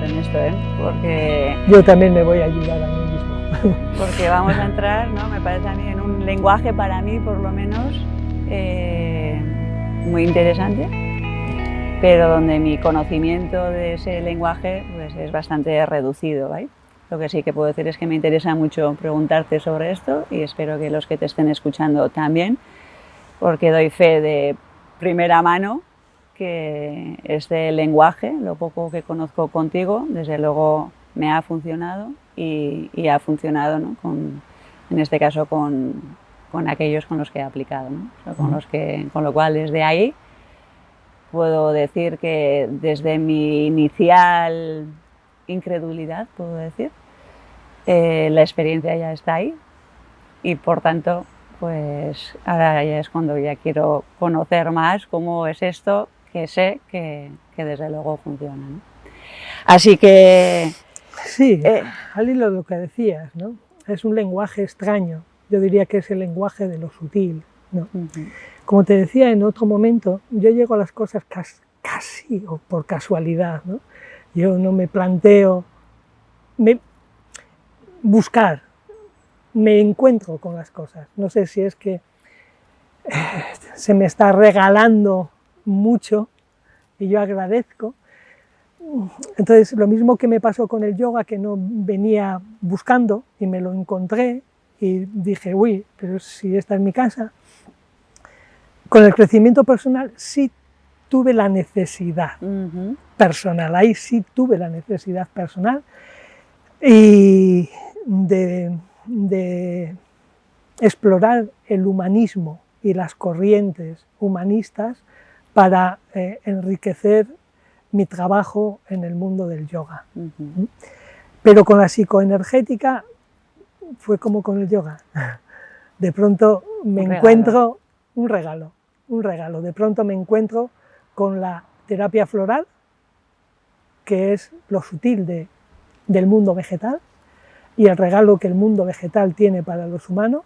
en esto, porque... Yo también me voy a ayudar a mí mismo. Porque vamos a entrar, ¿no? Me parece a mí, en un lenguaje, para mí por lo menos, muy interesante, pero donde mi conocimiento de ese lenguaje pues, es bastante reducido, ¿vale? Lo que sí que puedo decir es que me interesa mucho preguntarte sobre esto y espero que los que te estén escuchando también, porque doy fe de primera mano que este lenguaje, lo poco que conozco contigo, desde luego me ha funcionado y ha funcionado, ¿no? En este caso con aquellos con los que he aplicado, ¿no? O sea, con lo cual desde ahí puedo decir que desde mi inicial incredulidad, puedo decir, la experiencia ya está ahí y por tanto pues ahora ya es cuando ya quiero conocer más cómo es esto que sé que desde luego funciona, ¿no? Así que... Sí, al hilo de lo que decías, ¿no? Es un lenguaje extraño, yo diría que es el lenguaje de lo sutil, ¿no? Como te decía en otro momento, yo llego a las cosas casi o por casualidad, ¿no? Yo no me planteo buscar, me encuentro con las cosas, no sé si es que se me está regalando mucho y yo agradezco. Entonces, lo mismo que me pasó con el yoga, que no venía buscando y me lo encontré y dije, uy, pero si esta es mi casa. Con el crecimiento personal sí tuve la necesidad personal, ahí sí tuve la necesidad personal y de explorar el humanismo y las corrientes humanistas para enriquecer mi trabajo en el mundo del yoga. Pero con la psicoenergética fue como con el yoga. De pronto me encuentro un regalo, de pronto me encuentro con la terapia floral, que es lo sutil del mundo vegetal, y el regalo que el mundo vegetal tiene para los humanos,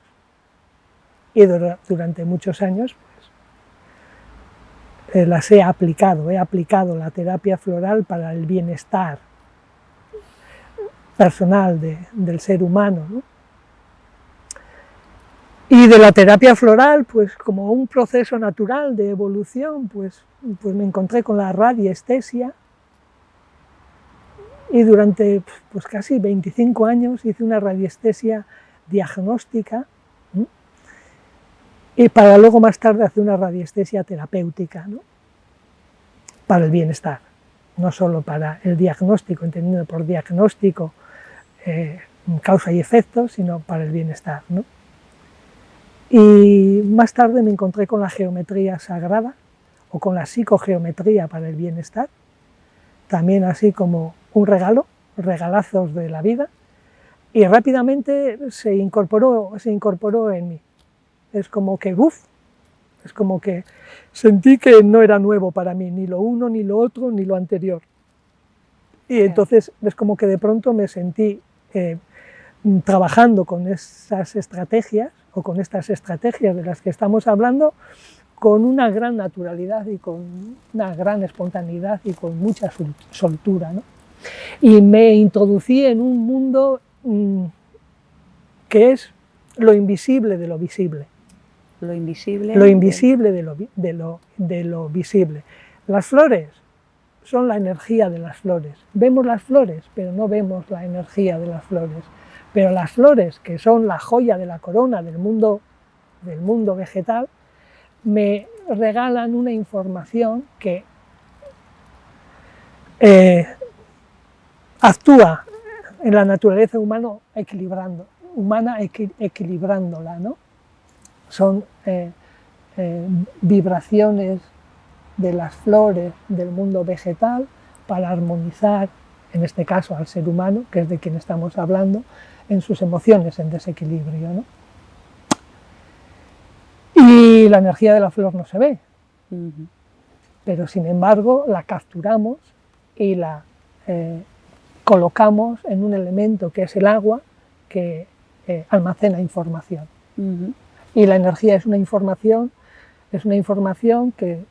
y durante muchos años las he aplicado la terapia floral para el bienestar personal del ser humano, ¿no? Y de la terapia floral, pues como un proceso natural de evolución, pues me encontré con la radiestesia y durante pues casi 25 años hice una radiestesia diagnóstica, ¿no? Y para luego más tarde hacer una radiestesia terapéutica, ¿no? Para el bienestar, no solo para el diagnóstico, entendiendo por diagnóstico causa y efecto, sino para el bienestar, ¿no? Y más tarde me encontré con la geometría sagrada o con la psicogeometría para el bienestar, también así como un regalo, regalazos de la vida, y rápidamente se incorporó en mí. Es como que, es como que sentí que no era nuevo para mí, ni lo uno, ni lo otro, ni lo anterior. Y entonces es como que de pronto me sentí trabajando con esas estrategias, o con estas estrategias de las que estamos hablando, con una gran naturalidad y con una gran espontaneidad y con mucha soltura, ¿no? Y me introducí en un mundo que es lo invisible de lo visible. Lo invisible. Lo invisible de lo visible. Las flores son la energía de las flores. Vemos las flores, pero no vemos la energía de las flores. Pero las flores, que son la joya de la corona del mundo vegetal, me regalan una información que actúa en la naturaleza humana equilibrándola, ¿no? Son vibraciones de las flores del mundo vegetal para armonizar, en este caso al ser humano, que es de quien estamos hablando, en sus emociones en desequilibrio, ¿no? Y la energía de la flor no se ve, pero sin embargo la capturamos y la colocamos en un elemento que es el agua, que almacena información. Y la energía es una información que,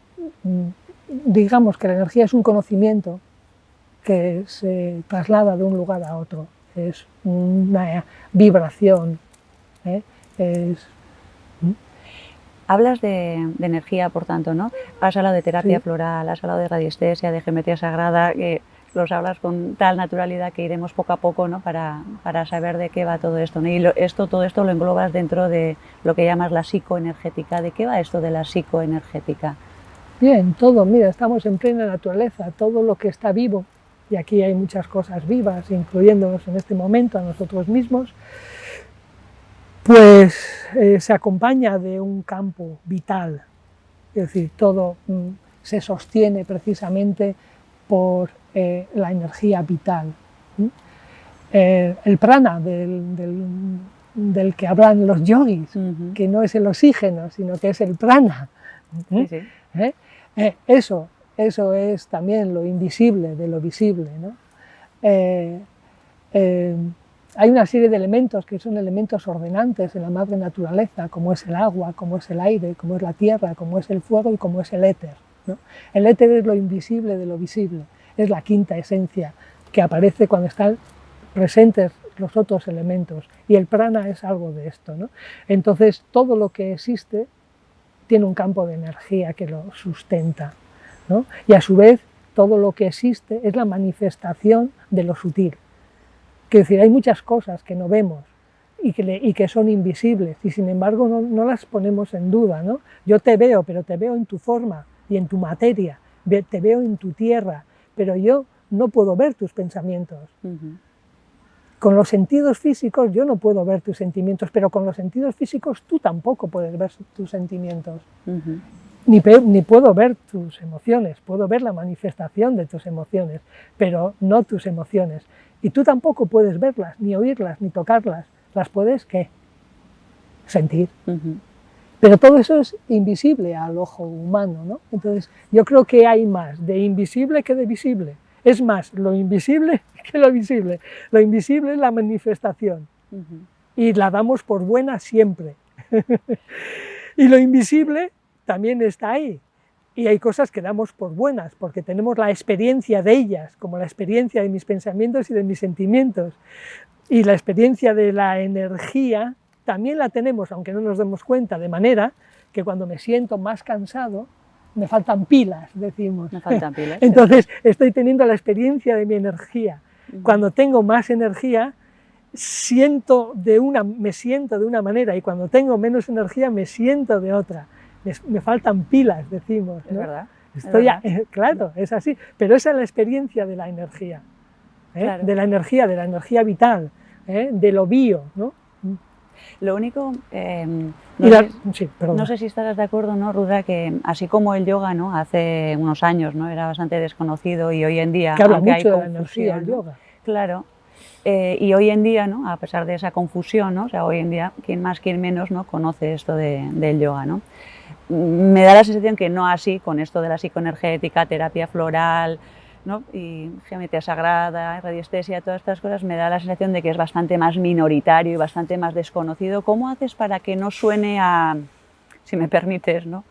digamos que la energía es un conocimiento que se traslada de un lugar a otro, es una vibración, ¿eh? Hablas de energía, por tanto, ¿no? Has hablado de terapia Sí. floral, has hablado de radiestesia, de geometría sagrada, que los hablas con tal naturalidad que iremos poco a poco, ¿no? Para saber de qué va todo esto, ¿no? Y todo esto lo englobas dentro de lo que llamas la psicoenergética. ¿De qué va esto de la psicoenergética? Bien, todo, mira, estamos en plena naturaleza, todo lo que está vivo, y aquí hay muchas cosas vivas, incluyéndonos en este momento a nosotros mismos, pues se acompaña de un campo vital, es decir, todo se sostiene precisamente por la energía vital. El prana del que hablan los yogis, que no es el oxígeno, sino que es el prana. Sí, sí. Eso es también lo invisible de lo visible, ¿no? Hay una serie de elementos que son elementos ordenantes en la madre naturaleza, como es el agua, como es el aire, como es la tierra, como es el fuego y como es el éter, ¿no? El éter es lo invisible de lo visible, es la quinta esencia que aparece cuando están presentes los otros elementos, y el prana es algo de esto, ¿no? Entonces todo lo que existe tiene un campo de energía que lo sustenta, ¿no? Y a su vez todo lo que existe es la manifestación de lo sutil. Quiero decir, hay muchas cosas que no vemos y que son invisibles, y sin embargo no las ponemos en duda, ¿no? Yo te veo, pero te veo en tu forma y en tu materia, te veo en tu tierra, pero yo no puedo ver tus pensamientos. Con los sentidos físicos yo no puedo ver tus sentimientos, pero con los sentidos físicos tú tampoco puedes ver tus sentimientos. Ni puedo ver tus emociones, puedo ver la manifestación de tus emociones, pero no tus emociones. Y tú tampoco puedes verlas, ni oírlas, ni tocarlas. Las puedes, ¿qué? Sentir. Pero todo eso es invisible al ojo humano, ¿no? Entonces yo creo que hay más de invisible que de visible. Es más lo invisible que lo visible. Lo invisible es la manifestación, y la damos por buena siempre. Y lo invisible también está ahí, y hay cosas que damos por buenas, porque tenemos la experiencia de ellas, como la experiencia de mis pensamientos y de mis sentimientos. Y la experiencia de la energía también la tenemos, aunque no nos demos cuenta, de manera que cuando me siento más cansado, me faltan pilas, decimos. Me faltan pilas. Entonces estoy teniendo la experiencia de mi energía. Cuando tengo más energía, me siento de una manera, y cuando tengo menos energía me siento de otra. Me faltan pilas, decimos, ¿no? Es verdad. Claro, es así, pero esa es la experiencia de la energía, Claro. de la energía vital, de lo bio, ¿no? Lo único, no sé si estarás de acuerdo, ¿no, Rudra? Que así como el yoga, ¿no? Hace unos años, ¿no? Era bastante desconocido, y hoy en día, que habla aunque mucho hay de la energía, el yoga. Claro. Y hoy en día, ¿no? A pesar de esa confusión, ¿no? O sea, hoy en día, quien más, quien menos, ¿no? Conoce esto del yoga, ¿no? Me da la sensación que no así con esto de la psicoenergética, terapia floral, ¿no? Y geometría sagrada, radiestesia, todas estas cosas, me da la sensación de que es bastante más minoritario y bastante más desconocido. ¿Cómo haces para que no suene a, si me permites, ¿no?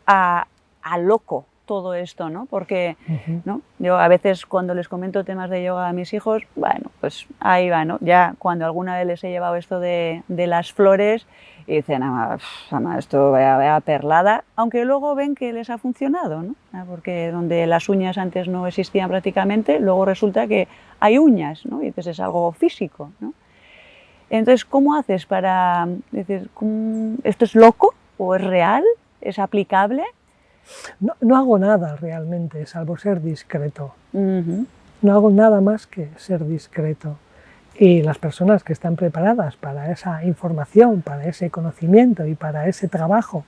a loco todo esto, ¿no? Porque ¿no? Yo a veces cuando les comento temas de yoga a mis hijos, bueno, pues ahí va, ¿no? Ya cuando alguna vez les he llevado esto de las flores, y dicen, mamá, esto vaya perlada, aunque luego ven que les ha funcionado, ¿no? Porque donde las uñas antes no existían prácticamente, luego resulta que hay uñas, ¿no? Y dices, es algo físico, ¿no? Entonces, ¿cómo haces para decir, esto es loco o es real, es aplicable? No hago nada realmente, salvo ser discreto. No hago nada más que ser discreto. Y las personas que están preparadas para esa información, para ese conocimiento y para ese trabajo,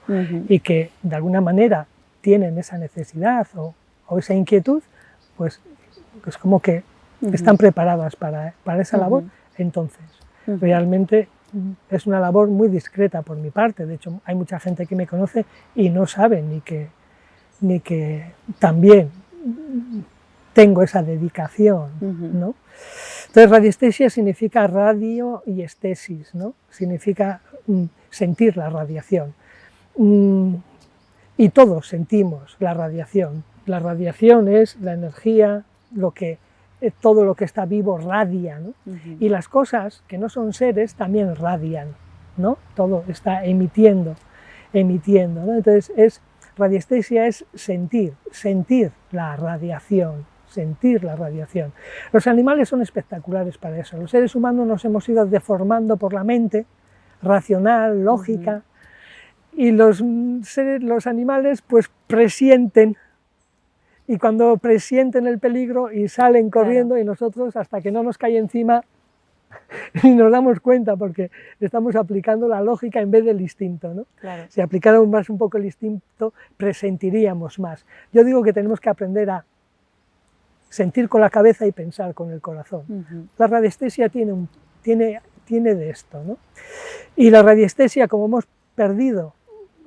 y que de alguna manera tienen esa necesidad o esa inquietud, pues es como que están preparadas para esa labor. Entonces, realmente es una labor muy discreta por mi parte. De hecho, hay mucha gente que me conoce y no sabe ni que también tengo esa dedicación, ¿no? Entonces, radiestesia significa radio y estesis, ¿no? Significa sentir la radiación. Y todos sentimos la radiación. La radiación es la energía, lo que todo lo que está vivo radia, ¿no? Y las cosas que no son seres también radian, ¿no? Todo está emitiendo, ¿no? Entonces radiestesia es sentir la radiación, sentir la radiación. Los animales son espectaculares para eso. Los seres humanos nos hemos ido deformando por la mente racional, lógica, y los animales pues presienten, y cuando presienten el peligro y salen corriendo, y nosotros hasta que no nos cae encima y nos damos cuenta, porque estamos aplicando la lógica en vez del instinto, ¿no? Claro. Si aplicáramos más un poco el instinto, presentiríamos más. Yo digo que tenemos que aprender a sentir con la cabeza y pensar con el corazón. La radiestesia tiene de esto, ¿no? Y la radiestesia, como hemos perdido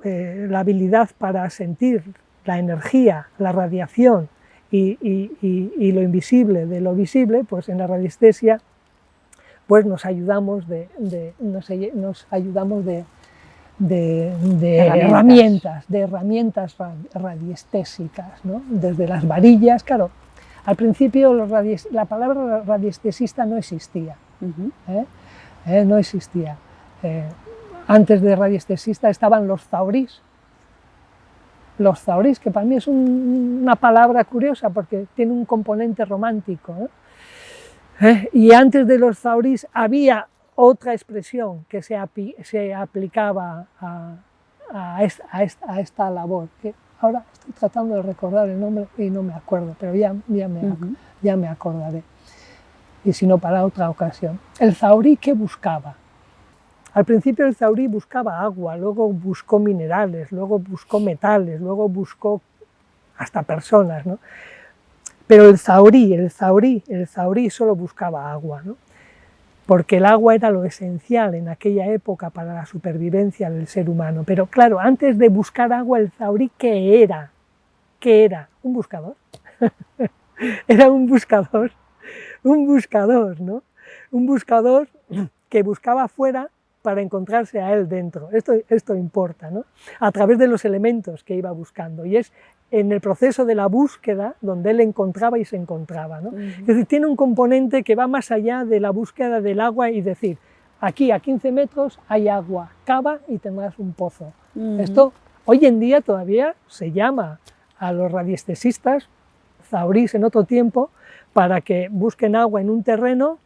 la habilidad para sentir la energía, la radiación y lo invisible de lo visible, pues en la radiestesia pues nos ayudamos de herramientas radiestésicas, ¿no? Desde las varillas, claro. Al principio la palabra radiestesista no existía, no existía. Antes de radiestesista estaban los zaurís, que para mí es una palabra curiosa porque tiene un componente romántico, ¿no? Y antes de los zaurís había otra expresión que se aplicaba a esta labor, que ahora estoy tratando de recordar el nombre y no me acuerdo, pero ya me acordaré, y si no para otra ocasión. El zaurí, ¿qué buscaba? Al principio el zaurí buscaba agua, luego buscó minerales, luego buscó metales, luego buscó hasta personas, ¿no? Pero el zaurí solo buscaba agua, ¿no? Porque el agua era lo esencial en aquella época para la supervivencia del ser humano. Pero claro, antes de buscar agua, el zaurí, ¿qué era? ¿Qué era? Un buscador. Era un buscador, ¿no? Un buscador que buscaba afuera para encontrarse a él dentro. Esto importa, ¿no? A través de los elementos que iba buscando. Y es en el proceso de la búsqueda donde él encontraba y se encontraba, ¿no? Es decir, tiene un componente que va más allá de la búsqueda del agua y decir, aquí a 15 metros hay agua, cava y tendrás un pozo. Esto hoy en día todavía se llama a los radiestesistas zaurís en otro tiempo para que busquen agua en un terreno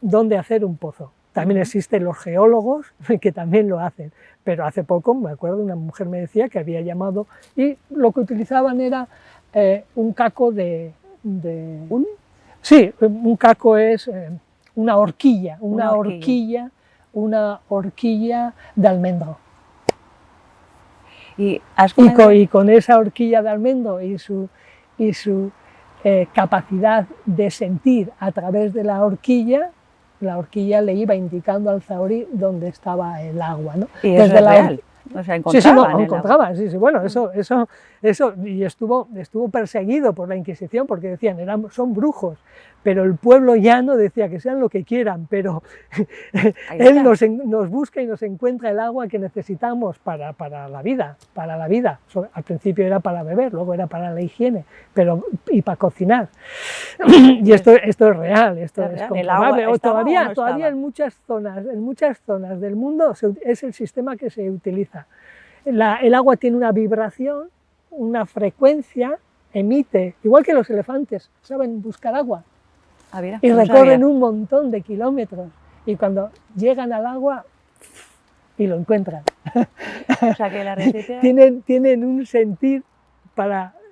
donde hacer un pozo. También existen los geólogos que también lo hacen, pero hace poco, me acuerdo, una mujer me decía que había llamado y lo que utilizaban era un caco Sí, un caco es una horquilla, una horquilla de almendro. Y con esa horquilla de almendro y su capacidad de sentir a través de la horquilla le iba indicando al zaurí dónde estaba el agua, ¿no? Y eso es real. O sea, encontraba, sí, bueno, eso, y estuvo perseguido por la Inquisición porque decían, son brujos, pero el pueblo llano decía que sean lo que quieran, pero él nos busca y nos encuentra el agua que necesitamos para la vida. Al principio era para beber, luego era para la higiene, y para cocinar. Y esto es real, esto es comprobable. Todavía en muchas zonas del mundo es el sistema que se utiliza. El agua tiene una vibración, una frecuencia, emite, igual que los elefantes, saben buscar agua. Y recorren un montón de kilómetros, y cuando llegan al agua, y lo encuentran. O sea que la resistencia... tienen un sentir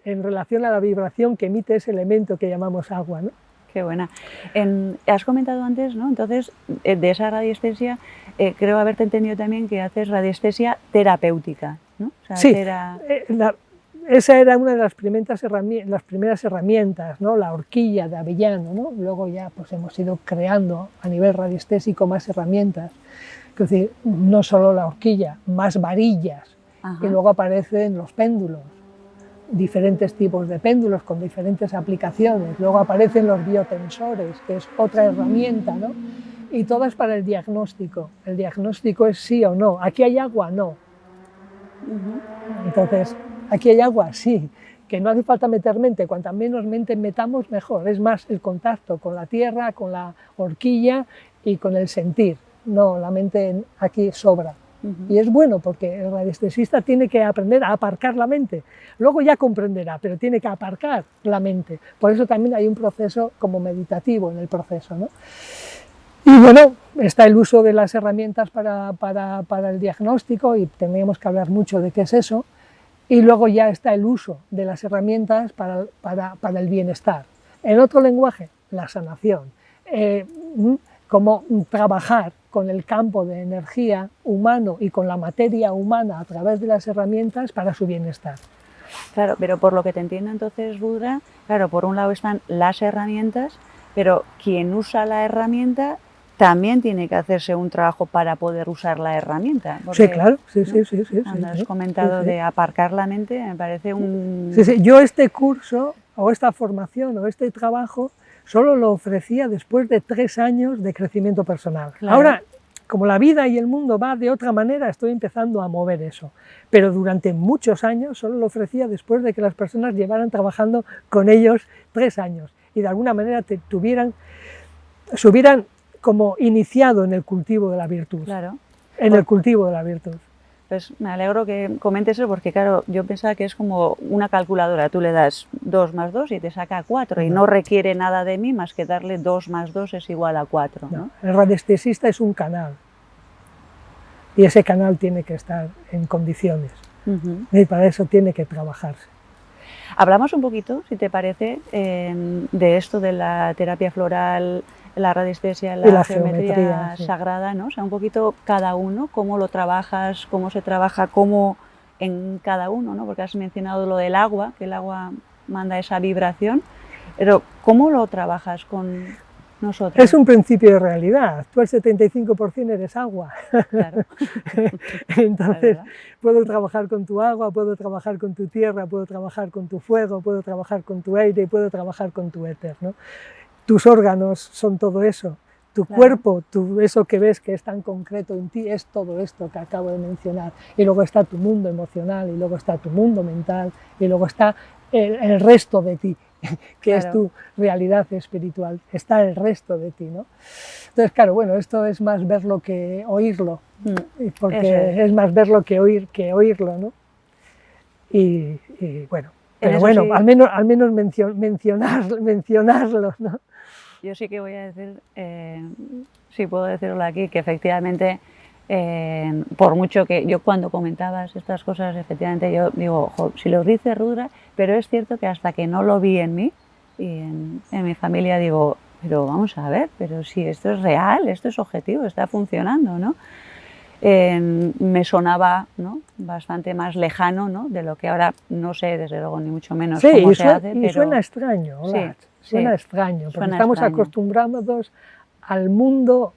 en relación a la vibración que emite ese elemento que llamamos agua, ¿no? Qué buena. Has comentado antes, ¿no? Entonces, de esa radiestesia, creo haberte entendido también que haces radiestesia terapéutica, ¿no? O sea, sí, esa era una de las primeras herramientas, ¿no? La horquilla de Avellano, ¿no? Luego ya pues, hemos ido creando a nivel radiestésico más herramientas, es decir, no solo la horquilla, más varillas, y luego aparecen los péndulos, diferentes tipos de péndulos con diferentes aplicaciones, luego aparecen los biotensores, que es otra herramienta, ¿no? Y todas para el diagnóstico. El diagnóstico es sí o no. ¿Aquí hay agua? No. Entonces, aquí hay agua, sí, que no hace falta meter mente, cuanta menos mente metamos mejor, es más el contacto con la tierra, con la horquilla y con el sentir, no, la mente aquí sobra. Y es bueno porque el radiestesista tiene que aprender a aparcar la mente, luego ya comprenderá, pero tiene que aparcar la mente, por eso también hay un proceso como meditativo en el proceso, ¿no? Y bueno, está el uso de las herramientas para el diagnóstico y tendríamos que hablar mucho de qué es eso. Y luego ya está el uso de las herramientas para el bienestar. En otro lenguaje, la sanación. Cómo trabajar con el campo de energía humano y con la materia humana a través de las herramientas para su bienestar. Claro, pero por lo que te entiendo entonces, Rudra, claro, por un lado están las herramientas, pero quien usa la herramienta también tiene que hacerse un trabajo para poder usar la herramienta. Porque, sí, claro, sí, ¿no? sí. Cuando has comentado de aparcar la mente, me parece un... Sí, yo este curso, o esta formación, o este trabajo, solo lo ofrecía después de 3 años de crecimiento personal. Claro. Ahora, como la vida y el mundo va de otra manera, estoy empezando a mover eso. Pero durante muchos años solo lo ofrecía después de que las personas llevaran trabajando con ellos 3 años y de alguna manera se hubieran como iniciado en el cultivo de la virtud. Claro. En el cultivo de la virtud. Pues me alegro que comentes eso porque, claro, yo pensaba que es como una calculadora. Tú le das 2 más 2 y te saca 4 y no requiere nada de mí más que darle 2 más 2 es igual a 4. ¿no? El radiestesista es un canal y ese canal tiene que estar en condiciones y para eso tiene que trabajarse. Hablamos un poquito, si te parece, de esto de la terapia floral, la radiestesia, la geometría sagrada, ¿no? O sea, un poquito cada uno, cómo lo trabajas, cómo se trabaja, cómo en cada uno, ¿no? Porque has mencionado lo del agua, que el agua manda esa vibración, pero ¿cómo lo trabajas con nosotros? Es un principio de realidad, tú el 75% eres agua. Claro. Entonces, puedo trabajar con tu agua, puedo trabajar con tu tierra, puedo trabajar con tu fuego, puedo trabajar con tu aire y puedo trabajar con tu éter, ¿no? Tus órganos son todo eso, tu cuerpo, eso que ves que es tan concreto en ti, es todo esto que acabo de mencionar. Y luego está tu mundo emocional, y luego está tu mundo mental, y luego está el resto de ti, que es tu realidad espiritual, está el resto de ti, ¿no? Entonces, claro, bueno, esto es más verlo que oírlo, porque es más verlo que oírlo, ¿no? Y bueno, pero bueno, sí, al menos mencionarlo, ¿no? Yo sí que voy a decir, sí puedo decirlo aquí, que efectivamente, por mucho que yo cuando comentabas estas cosas, efectivamente yo digo, si lo dice Rudra, pero es cierto que hasta que no lo vi en mí y en mi familia digo, pero vamos a ver, pero si esto es real, esto es objetivo, está funcionando, ¿no? Me sonaba, ¿no?, bastante más lejano, ¿no?, de lo que ahora no sé, desde luego, ni mucho menos cómo se hace. Y pero... suena extraño, suena extraño, porque estamos acostumbrados al mundo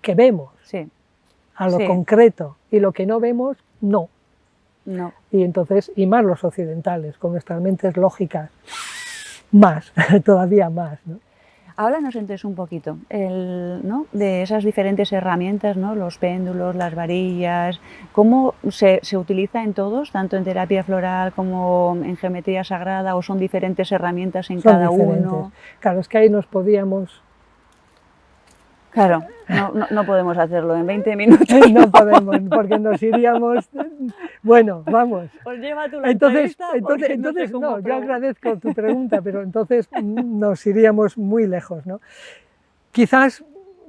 que vemos, a lo concreto, y lo que no vemos, no. Y entonces, y más los occidentales, con nuestras mentes lógicas, más, todavía más, ¿no? Háblanos entonces un poquito, ¿no?, de esas diferentes herramientas, ¿no?, los péndulos, las varillas, cómo se utiliza en todos, tanto en terapia floral como en geometría sagrada, o son diferentes herramientas en cada uno. Claro, es que ahí nos podíamos... Claro, no podemos hacerlo en 20 minutos. No podemos, porque nos iríamos... Bueno, vamos. Pues lleva tú la entonces, no, yo agradezco tu pregunta, pero entonces nos iríamos muy lejos, ¿no? Quizás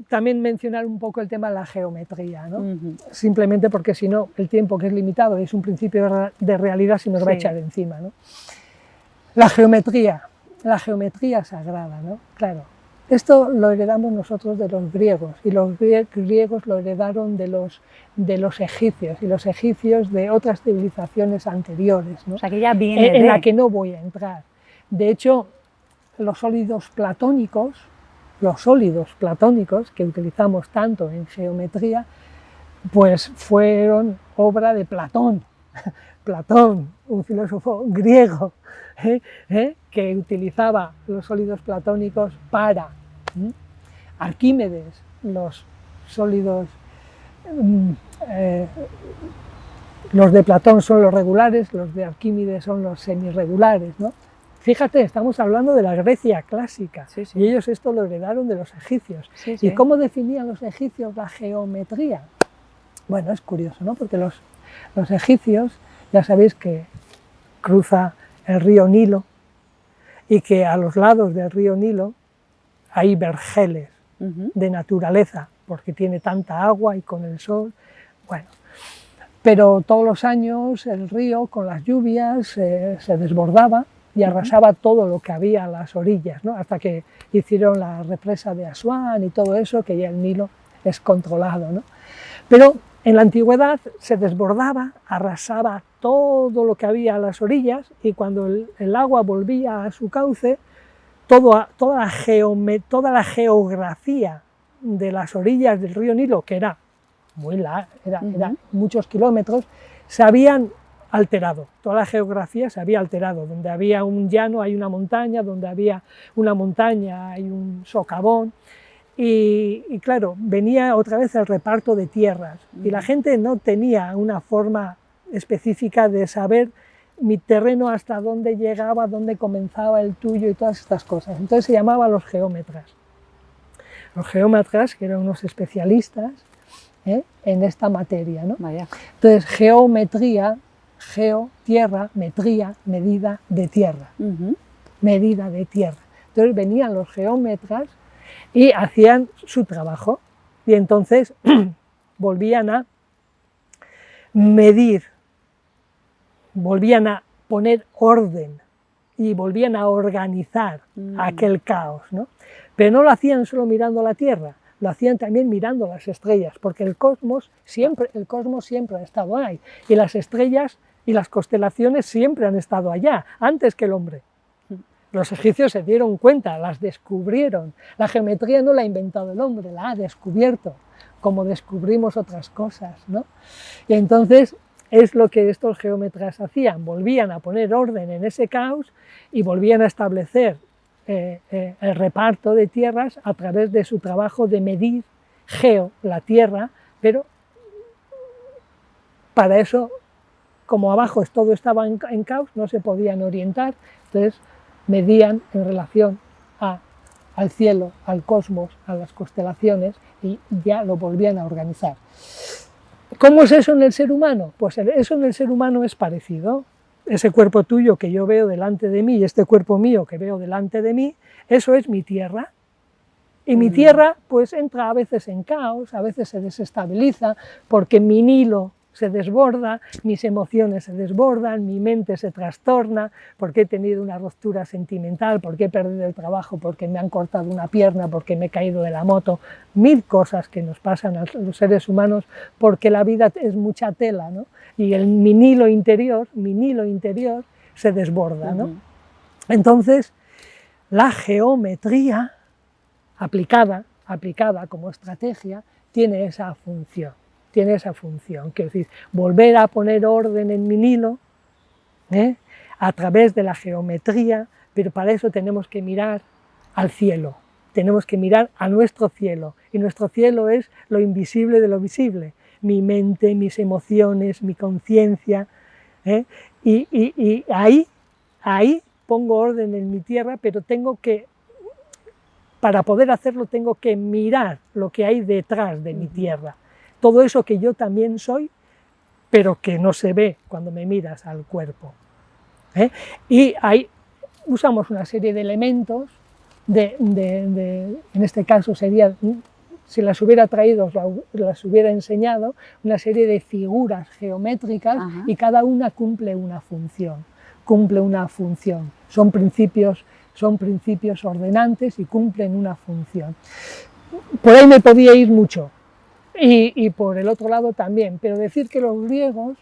también mencionar un poco el tema de la geometría, ¿no? Simplemente porque si no, el tiempo, que es limitado, es un principio de realidad, se nos va a echar encima, ¿no? La geometría sagrada, ¿no? Claro. Esto lo heredamos nosotros de los griegos, y los griegos lo heredaron de los egipcios, y los egipcios de otras civilizaciones anteriores, ¿no? O sea, que ya viene en la que no voy a entrar. De hecho, los sólidos platónicos que utilizamos tanto en geometría, pues fueron obra de Platón. Platón, un filósofo griego, que utilizaba los sólidos platónicos para Arquímedes, los sólidos los de Platón son los regulares, los de Arquímedes son los semirregulares, ¿no? Fíjate, estamos hablando de la Grecia clásica, Sí, sí. y ellos esto lo heredaron de los egipcios. Sí, sí. ¿Y cómo definían los egipcios la geometría? Bueno, es curioso, ¿no? Porque los egipcios, ya sabéis que cruza el río Nilo y que a los lados del río Nilo hay vergeles de naturaleza, porque tiene tanta agua y con el sol, bueno. Pero todos los años el río con las lluvias se desbordaba y arrasaba todo lo que había a las orillas, ¿no? Hasta que hicieron la represa de Asuán y todo eso, que ya el Nilo es controlado, ¿no? Pero en la antigüedad se desbordaba, arrasaba todo lo que había a las orillas y cuando el agua volvía a su cauce, toda la geografía de las orillas del río Nilo, que era muy larga, era muchos kilómetros, se habían alterado, toda la geografía se había alterado, donde había un llano hay una montaña, donde había una montaña hay un socavón, y claro, venía otra vez el reparto de tierras, y la gente no tenía una forma específica de saber mi terreno hasta dónde llegaba, dónde comenzaba el tuyo y todas estas cosas, entonces se llamaba los geómetras. Los geómetras, que eran unos especialistas en esta materia, ¿no? Vaya. Entonces, geometría, geo, tierra, metría, medida de tierra. Medida de tierra. Entonces venían los geómetras y hacían su trabajo y entonces volvían a medir, volvían a poner orden y volvían a organizar aquel caos, ¿no? Pero no lo hacían solo mirando la Tierra, lo hacían también mirando las estrellas, porque el cosmos siempre ha estado ahí, y las estrellas y las constelaciones siempre han estado allá, antes que el hombre. Los egipcios se dieron cuenta, las descubrieron. La geometría no la ha inventado el hombre, la ha descubierto, como descubrimos otras cosas, ¿no? Y entonces es lo que estos geómetras hacían, volvían a poner orden en ese caos y volvían a establecer el reparto de tierras a través de su trabajo de medir la tierra, pero para eso, como abajo todo estaba en caos, no se podían orientar, entonces medían en relación al cielo, al cosmos, a las constelaciones y ya lo volvían a organizar. ¿Cómo es eso en el ser humano? Pues eso en el ser humano es parecido. Ese cuerpo tuyo que yo veo delante de mí y este cuerpo mío que veo delante de mí, eso es mi tierra. Y mi tierra pues entra a veces en caos, a veces se desestabiliza porque mi Nilo se desborda, mis emociones se desbordan, mi mente se trastorna, porque he tenido una ruptura sentimental, porque he perdido el trabajo, porque me han cortado una pierna, porque me he caído de la moto, mil cosas que nos pasan a los seres humanos, porque la vida es mucha tela, ¿no? Y mi Nilo interior se desborda, ¿no? Entonces, la geometría aplicada como estrategia tiene esa función. Quiero decir, volver a poner orden en mi Nilo a través de la geometría, pero para eso tenemos que mirar al cielo, tenemos que mirar a nuestro cielo, y nuestro cielo es lo invisible de lo visible, mi mente, mis emociones, mi conciencia, y ahí pongo orden en mi tierra, pero para poder hacerlo tengo que mirar lo que hay detrás de mi tierra. Todo eso que yo también soy, pero que no se ve cuando me miras al cuerpo. Y ahí usamos una serie de elementos, en este caso sería, si las hubiera traído, las hubiera enseñado, una serie de figuras geométricas y cada una cumple una función. Son principios ordenantes y cumplen una función. Por ahí me podía ir mucho. Y por el otro lado también, pero decir que los griegos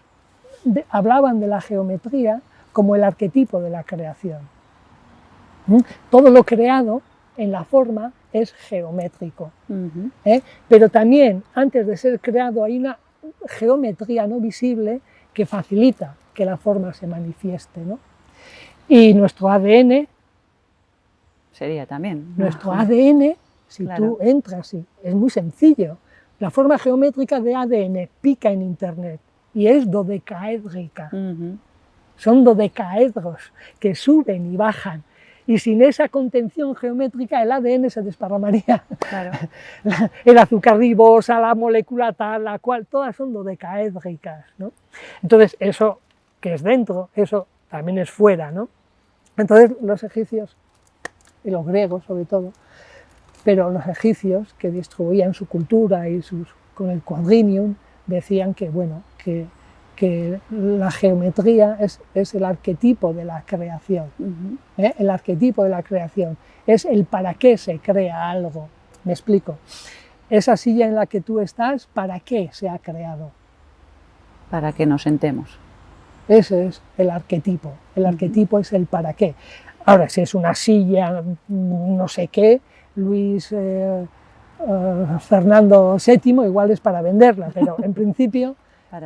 hablaban de la geometría como el arquetipo de la creación. Todo lo creado en la forma es geométrico, pero también antes de ser creado hay una geometría no visible que facilita que la forma se manifieste, ¿no? Y nuestro ADN sería también. Nuestro ADN, si tú entras, es muy sencillo. La forma geométrica de ADN, pica en internet y es dodecaédrica. Ujú. Son dodecaedros que suben y bajan. Y sin esa contención geométrica el ADN se desparramaría. Claro. El azúcar ribosa, la molécula tal, la cual, todas son dodecaédricas, ¿no? Entonces, eso que es dentro, eso también es fuera, ¿no? Entonces, los egipcios, y los griegos sobre todo, pero los egipcios que distribuían su cultura y con el quadrivium, decían que, bueno, que la geometría es el arquetipo de la creación. Ujú. El arquetipo de la creación es el para qué se crea algo. Me explico. Esa silla en la que tú estás, ¿para qué se ha creado? Para que nos sentemos. Ese es el arquetipo. El arquetipo es el para qué. Ahora, si es una silla, no sé qué, Luis Fernando VII, igual es para venderla, pero en principio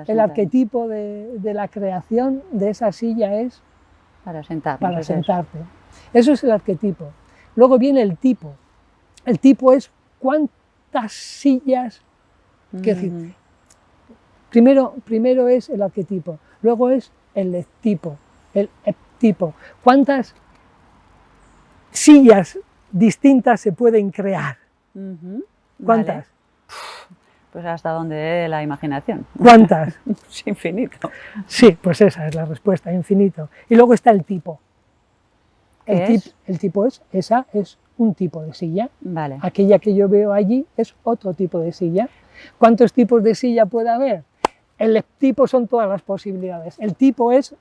el arquetipo de la creación de esa silla es para sentarnos. Para sentarte. Eso es el arquetipo. Luego viene el tipo. El tipo es cuántas sillas. Quiero decir, primero es el arquetipo, luego es el ectipo, el eptipo. ¿Cuántas sillas distintas se pueden crear? ¿Cuántas? Vale. Pues hasta donde dé la imaginación. ¿Cuántas? Es infinito. Sí, pues esa es la respuesta, infinito. Y luego está el tipo. El tipo es un tipo de silla. Vale. Aquella que yo veo allí es otro tipo de silla. ¿Cuántos tipos de silla puede haber? El tipo son todas las posibilidades. El tipo es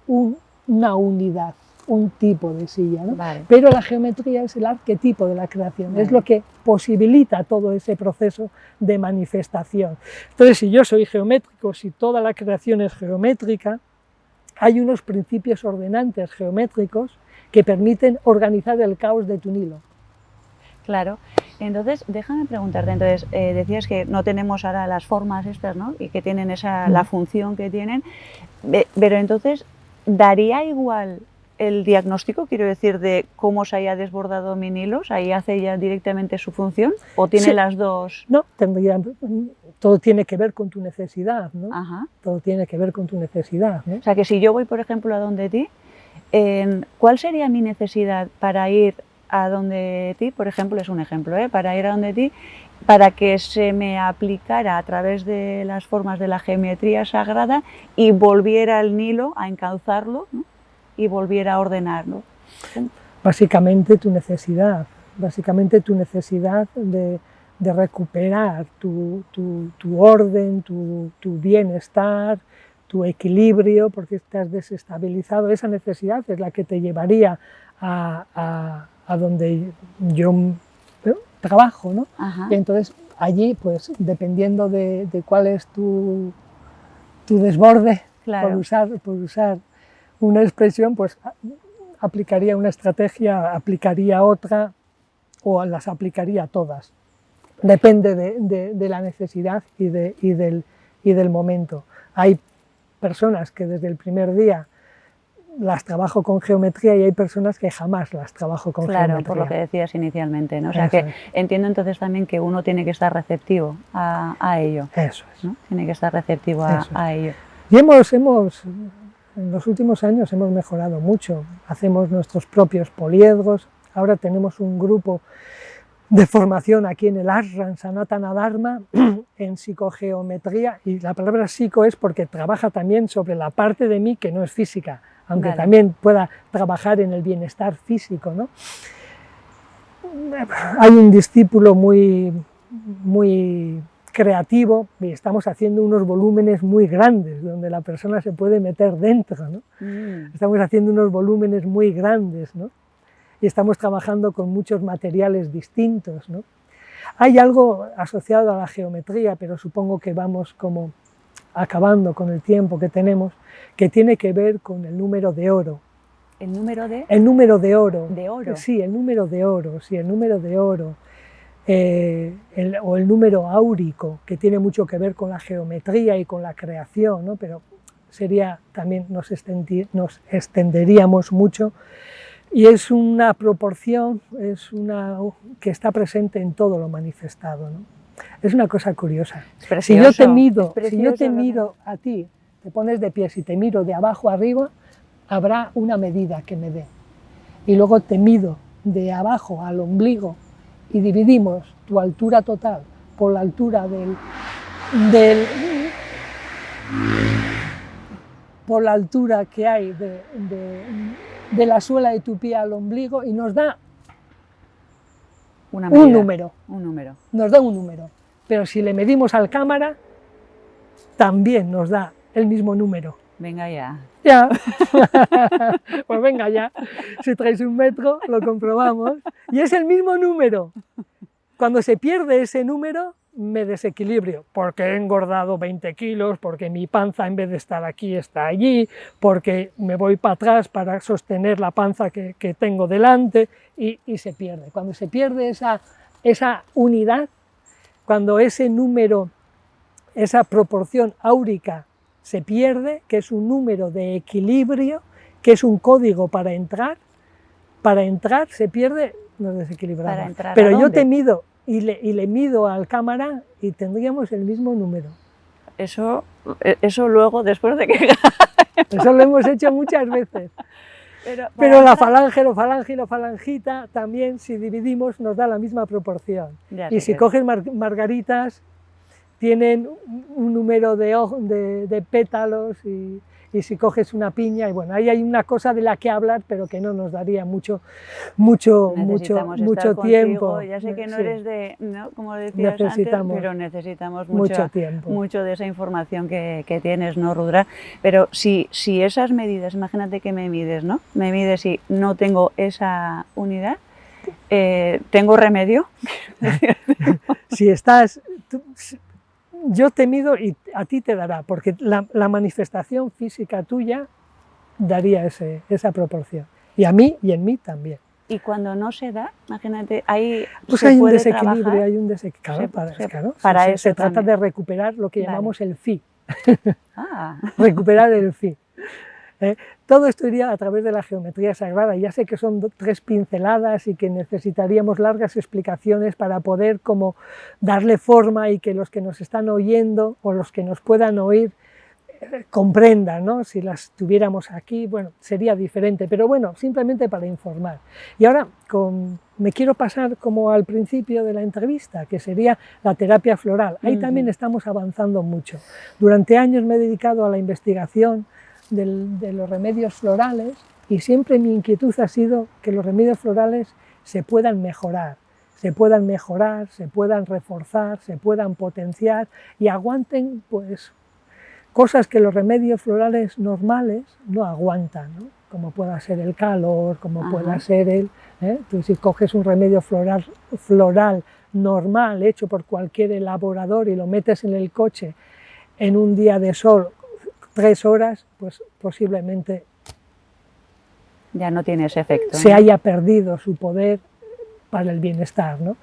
una unidad, un tipo de silla, ¿no? Vale. Pero la geometría es el arquetipo de la creación, Vale. es lo que posibilita todo ese proceso de manifestación. Entonces, si yo soy geométrico, si toda la creación es geométrica, hay unos principios ordenantes geométricos que permiten organizar el caos de tu Nilo. Claro. Entonces, déjame preguntarte, entonces, decías que no tenemos ahora las formas estas, ¿no? Y que tienen la función que tienen, pero entonces, ¿daría igual el diagnóstico, quiero decir, de cómo se haya desbordado mi Nilo? ¿Ahí hace ya directamente su función? ¿O tiene Sí. las dos? No, todo tiene que ver con tu necesidad, ¿no? Ajá. Todo tiene que ver con tu necesidad, ¿no? O sea, que si yo voy, por ejemplo, a donde ti, ¿cuál sería mi necesidad para ir a donde ti? Por ejemplo, es un ejemplo, para ir a donde ti, para que se me aplicara a través de las formas de la geometría sagrada y volviera al Nilo a encauzarlo, ¿no? Y volviera a ordenarlo. Básicamente tu necesidad de recuperar tu orden, tu bienestar, tu equilibrio, porque estás desestabilizado. Esa necesidad es la que te llevaría a donde yo trabajo, ¿no? Ajá. Y entonces allí, pues dependiendo de cuál es tu desborde, Claro. por usar una expresión, pues aplicaría una estrategia, aplicaría otra o las aplicaría todas. Depende de la necesidad y del momento. Hay personas que desde el primer día las trabajo con geometría y hay personas que jamás las trabajo con geometría. Claro, por lo que decías inicialmente, ¿no? O sea, Eso que es. entiendo entonces también que uno tiene que estar receptivo a ello. Eso es. ¿No? Tiene que estar receptivo a ello. Y en los últimos años hemos mejorado mucho. Hacemos nuestros propios poliedros. Ahora tenemos un grupo de formación aquí en el Ashram Sanatana Dharma en psicogeometría, y la palabra psico es porque trabaja también sobre la parte de mí que no es física, aunque Vale. también pueda trabajar en el bienestar físico, ¿no? Hay un discípulo muy creativo y estamos haciendo unos volúmenes muy grandes donde la persona se puede meter dentro, ¿no? Estamos haciendo unos volúmenes muy grandes, ¿no? Y estamos trabajando con muchos materiales distintos, ¿no? Hay algo asociado a la geometría, pero supongo que vamos como acabando con el tiempo que tenemos, que tiene que ver con el número de oro. ¿El número de? El número de oro. ¿De oro? Sí, el número de oro, sí, el número de oro. O el número áurico, que tiene mucho que ver con la geometría y con la creación, ¿no? Pero sería, también nos extenderíamos mucho, y es una proporción, que está presente en todo lo manifestado, ¿no? Es una cosa curiosa. Si yo te mido a ti, te pones de pie, si te miro de abajo a arriba, habrá una medida que me dé. Y luego te mido de abajo al ombligo y dividimos tu altura total por la altura por la altura que hay de la suela de tu pie al ombligo y nos da un número. Nos da un número. Pero si le medimos al cámara, también nos da el mismo número. Venga ya. Ya. Pues venga ya. Si traes 1 metro, lo comprobamos. Y es el mismo número. Cuando se pierde ese número, me desequilibrio, porque he engordado 20 kilos, porque mi panza en vez de estar aquí está allí, porque me voy para atrás para sostener la panza que tengo delante y se pierde. Cuando se pierde esa unidad, cuando ese número, esa proporción áurica se pierde, que es un número de equilibrio, que es un código para entrar se pierde, nos desequilibramos. Pero yo te mido y le mido al cámara y tendríamos el mismo número. Eso luego, después de que... Eso lo hemos hecho muchas veces. Pero la falange, lo falange y la falangita también, si dividimos, nos da la misma proporción. Y si coges margaritas, tienen un número de pétalos y si coges una piña, y bueno, ahí hay una cosa de la que hablar, pero que no nos daría mucho tiempo. Ya sé que no eres ¿no? Como decías antes, pero necesitamos mucho tiempo. Mucho de esa información que tienes, ¿no, Rudra? Pero si esas medidas, imagínate que me mides, ¿no? Me mides y no tengo esa unidad, ¿tengo remedio? Si estás... Yo te mido y a ti te dará, porque la manifestación física tuya daría esa proporción. Y a mí y en mí también. Y cuando no se da, imagínate, ahí pues hay un desequilibrio, se trata de recuperar lo que llamamos el phi. Recuperar el phi. Todo esto iría a través de la geometría sagrada. Ya sé que son 3 pinceladas y que necesitaríamos largas explicaciones para poder como darle forma y que los que nos están oyendo o los que nos puedan oír comprendan, ¿no? Si las tuviéramos aquí, bueno, sería diferente, pero bueno, simplemente para informar. Y ahora me quiero pasar como al principio de la entrevista, que sería la terapia floral. Ahí también estamos avanzando mucho. Durante años me he dedicado a la investigación de los remedios florales y siempre mi inquietud ha sido que los remedios florales se puedan mejorar, se puedan reforzar, se puedan potenciar y aguanten pues cosas que los remedios florales normales no aguantan, ¿no? Como pueda ser el calor, como pueda ser tú si coges un remedio floral normal hecho por cualquier elaborador y lo metes en el coche en un día de sol 3 horas, pues posiblemente ya no tiene ese efecto, se haya perdido su poder para el bienestar, ¿no?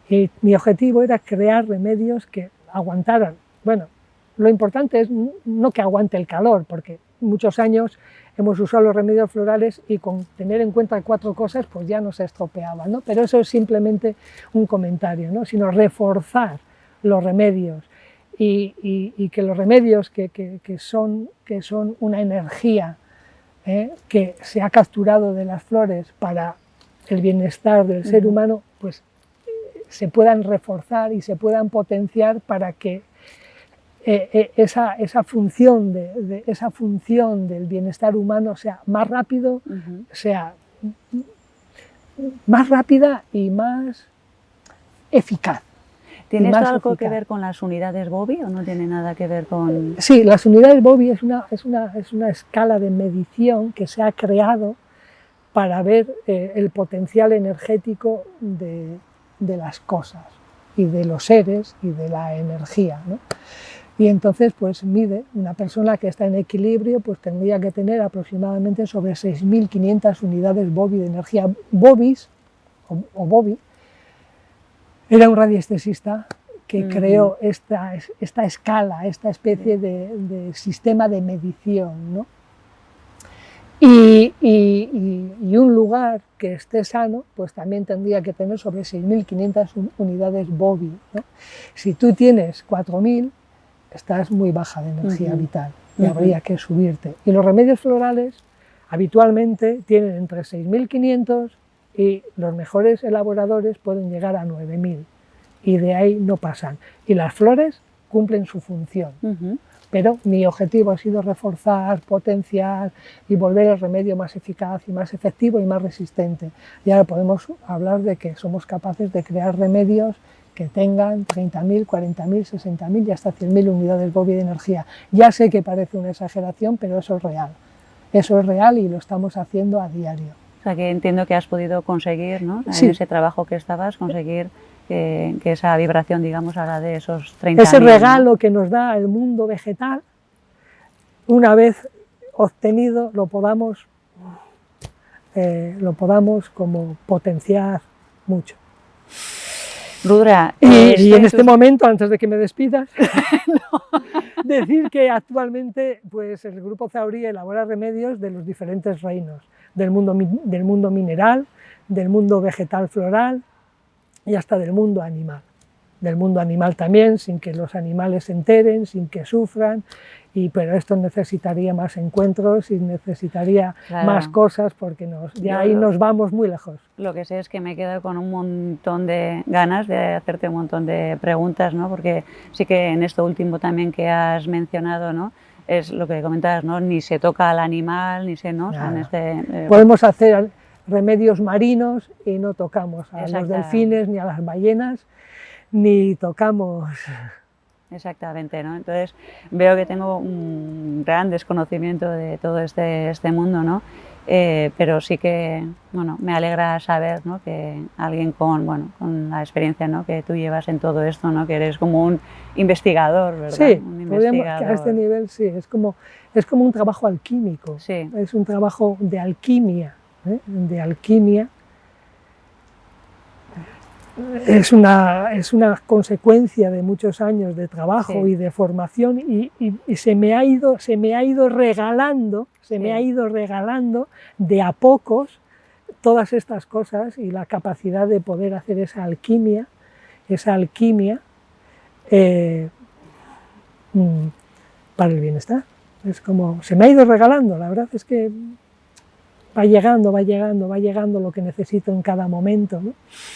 Y mi objetivo era crear remedios que aguantaran. Bueno, lo importante es no que aguante el calor, porque muchos años hemos usado los remedios florales y con tener en cuenta 4 cosas, pues ya no se estropeaba, ¿no? Pero eso es simplemente un comentario, ¿no? Sino reforzar los remedios. Y que los remedios que son una energía que se ha capturado de las flores para el bienestar del ser humano, pues se puedan reforzar y se puedan potenciar para que esa función del bienestar humano sea más rápido, sea más rápida y más eficaz. ¿Tiene esto algo que ver con las unidades Bobby o no tiene nada que ver con...? Sí, las unidades Bobby es una escala de medición que se ha creado para ver el potencial energético de las cosas y de los seres y de la energía, ¿no? Y entonces pues mide, una persona que está en equilibrio pues tendría que tener aproximadamente sobre 6.500 unidades Bobby de energía. Bobbies, o Bobby, era un radiestesista que creó esta escala, esta especie de sistema de medición, ¿no? Y un lugar que esté sano, pues también tendría que tener sobre 6.500 unidades Bobbi, ¿no? Si tú tienes 4.000, estás muy baja de energía vital y habría que subirte. Y los remedios florales habitualmente tienen entre 6.500 y los mejores elaboradores pueden llegar a 9.000 y de ahí no pasan. Y las flores cumplen su función. Pero mi objetivo ha sido reforzar, potenciar y volver el remedio más eficaz y más efectivo y más resistente. Y ahora podemos hablar de que somos capaces de crear remedios que tengan 30.000, 40.000, 60.000 y hasta 100.000 unidades Bobbi de energía. Ya sé que parece una exageración, pero eso es real. Eso es real y lo estamos haciendo a diario. O sea, que entiendo que has podido conseguir, ¿no? Sí. En ese trabajo que estabas, conseguir que esa vibración, digamos, ahora de esos 30 Ese años, regalo, ¿no?, que nos da el mundo vegetal, una vez obtenido, lo podamos como potenciar mucho. Rudra, y en este momento, antes de que me despidas, decir que actualmente pues, el Grupo Zaurí elabora remedios de los diferentes reinos, del mundo mineral, del mundo vegetal floral y hasta del mundo animal. Del mundo animal también, sin que los animales se enteren, sin que sufran, pero esto necesitaría más encuentros y necesitaría más cosas porque ahí nos vamos muy lejos. Lo que sé es que me he quedado con un montón de ganas de hacerte un montón de preguntas, ¿no? Porque sí que en esto último también que has mencionado, ¿no?, es lo que comentabas, ¿no?, ni se toca al animal, ni se, ¿no? O sea, podemos hacer remedios marinos y no tocamos a los delfines ni a las ballenas, ni tocamos... Exactamente, ¿no? Entonces veo que tengo un gran desconocimiento de todo este mundo, ¿no? Pero sí que, bueno, me alegra saber, ¿no?, que alguien con la experiencia, ¿no?, que tú llevas en todo esto, ¿no?, que eres como un investigador, ¿verdad? Sí, un investigador. A este nivel sí, es como un trabajo alquímico, sí. Es un trabajo de alquimia, de alquimia. Es una consecuencia de muchos años de trabajo y de formación y se me ha ido regalando, me ha ido regalando de a pocos todas estas cosas y la capacidad de poder hacer esa alquimia para el bienestar. Es como, se me ha ido regalando, la verdad es que va llegando lo que necesito en cada momento, ¿no?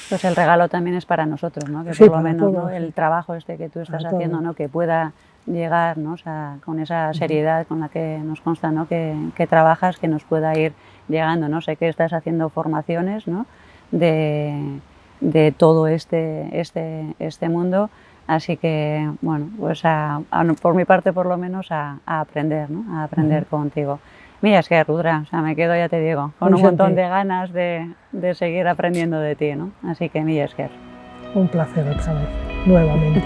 Pues el regalo también es para nosotros, ¿no? Que sí, por lo menos, todos, ¿no?, sí, el trabajo que tú estás haciendo, ¿no?, que pueda llegar, ¿no?, o sea, con esa seriedad con la que nos consta, ¿no?, que trabajas, que nos pueda ir llegando, ¿no? Sé que estás haciendo formaciones, ¿no?, de todo este mundo, así que, bueno, pues por mi parte por lo menos a aprender, ¿no?, a aprender contigo. Mira, es que Rudra, o sea, me quedo, ya te digo, con un montón de ganas de seguir aprendiendo de ti, ¿no? Así que, mira, es que... Un placer otra vez, nuevamente.